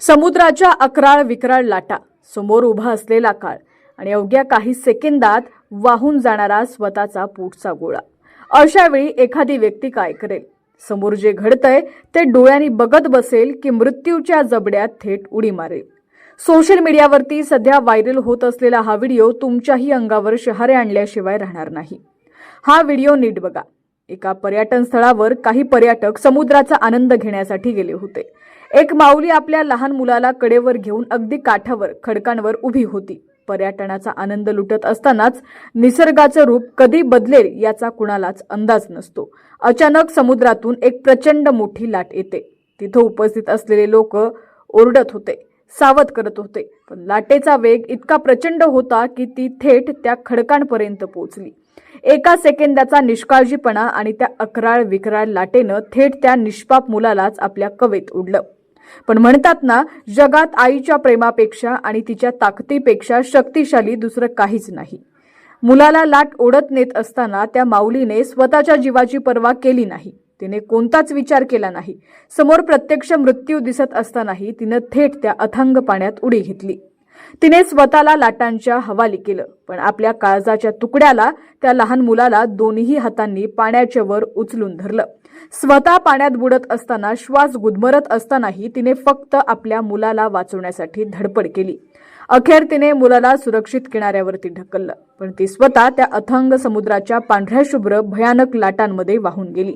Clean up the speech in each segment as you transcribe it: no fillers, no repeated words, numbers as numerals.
समुद्राच्या अकराळ विक्राळ लाटा, समोर उभा असलेला काळ आणि अवघ्या काही सेकंदात वाहून जाणारा स्वतःचा पोटचा गोळा. अशा वेळी एखादी व्यक्ती काय करेल? समोर जे घडतंय ते डोळ्यांनी बघत बसेल की मृत्यूच्या जबड्यात थेट उडी मारेल? सोशल मीडियावरती सध्या व्हायरल होत असलेला हा व्हिडिओ तुमच्याही अंगावर शहारे आणल्याशिवाय राहणार नाही. हा व्हिडिओ नीट बघा. एका पर्यटन स्थळावर काही पर्यटक समुद्राचा आनंद घेण्यासाठी गेले होते. एक माऊली आपल्या लहान मुलाला कडेवर घेऊन अगदी काठावर खडकांवर उभी होती. पर्यटनाचा आनंद लुटत असतानाच निसर्गाचं रूप कधी बदलेल याचा कुणालाच अंदाज नसतो. अचानक समुद्रातून एक प्रचंड मोठी लाट येते. तिथं उपस्थित असलेले लोक ओरडत होते, सावध करत होते, पण लाटेचा वेग इतका प्रचंड होता की ती थेट त्या खडकांपर्यंत पोहोचली. एका सेकंदाचा निष्काळजीपणा आणि त्या अकराळ विक्राळ लाटेनं थेट त्या निष्पाप मुलालाच आपल्या कवेत उडलं. पण म्हणतात ना, जगात आईच्या प्रेमापेक्षा आणि तिच्या ताकदीपेक्षा शक्तिशाली दुसरं काहीच नाही. मुलाला लाट ओढत नेत असताना त्या माऊलीने स्वतःच्या जीवाची पर्वा केली नाही. तिने कोणताच विचार केला नाही. समोर प्रत्यक्ष मृत्यू दिसत असतानाही तिनं थेट त्या अथांग पाण्यात उडी घेतली. तिने स्वतःला लाटांच्या हवाली केलं, पण आपल्या काळजाच्या तुकड्याला, त्या लहान मुलाला दोन्ही हातांनी पाण्याच्या वर उचलून धरलं. स्वतः पाण्यात बुडत असताना, श्वास गुदमरत असतानाही तिने फक्त आपल्या मुलाला वाचवण्यासाठी धडपड केली. अखेर तिने मुलाला सुरक्षित किनाऱ्यावरती ढकललं, पण ती स्वतः त्या अथांग समुद्राच्या पांढऱ्या शुभ्र भयानक लाटांमध्ये वाहून गेली.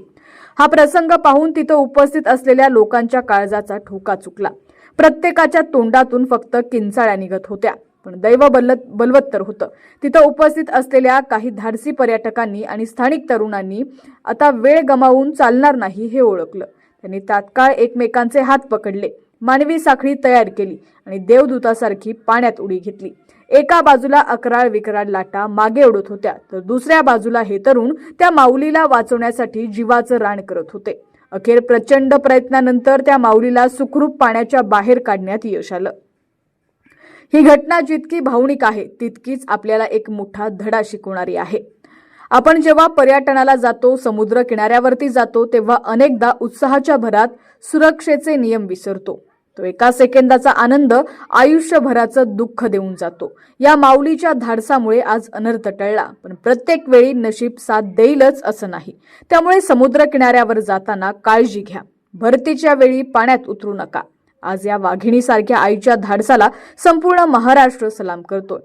हा प्रसंग पाहून तिथं उपस्थित असलेल्या लोकांच्या काळजाचा ठोका चुकला. प्रत्येकाच्या तोंडातून फक्त किंचाळ्या निघत होत्या. पण दैव बलवत्तर होतं. तिथं उपस्थित असलेल्या काही धाडसी पर्यटकांनी आणि स्थानिक तरुणांनी आता वेळ गमावून चालणार नाही हे ओळखलं. त्यांनी तात्काळ एकमेकांचे हात पकडले, मानवी साखळी तयार केली आणि देवदूतासारखी पाण्यात उडी घेतली. एका बाजूला अकराळ विक्राळ लाटा मागे ओढत होत्या, तर दुसऱ्या बाजूला हे तरुण त्या माऊलीला वाचवण्यासाठी जीवाचं रान करत होते. अखेर प्रचंड प्रयत्नानंतर त्या माऊलीला सुखरूप पाण्याच्या बाहेर काढण्यात यश आलं. ही घटना जितकी भावनिक आहे, तितकीच आपल्याला एक मोठा धडा शिकवणारी आहे. आपण जेव्हा पर्यटनाला जातो, समुद्र किनाऱ्यावरती जातो, तेव्हा अनेकदा उत्साहाच्या भरात सुरक्षेचे नियम विसरतो. तो एका सेकंदाचा आनंद आयुष्यभराचं दुःख देऊन जातो. या माऊलीच्या धाडसामुळे आज अनर्थ टळला, पण प्रत्येक वेळी नशीब साथ देईलच असं नाही. त्यामुळे समुद्र किनाऱ्यावर जाताना काळजी घ्या. भरतीच्या वेळी पाण्यात उतरू नका. आज या वाघिणीसारख्या आईच्या धाडसाला संपूर्ण महाराष्ट्र सलाम करतोय.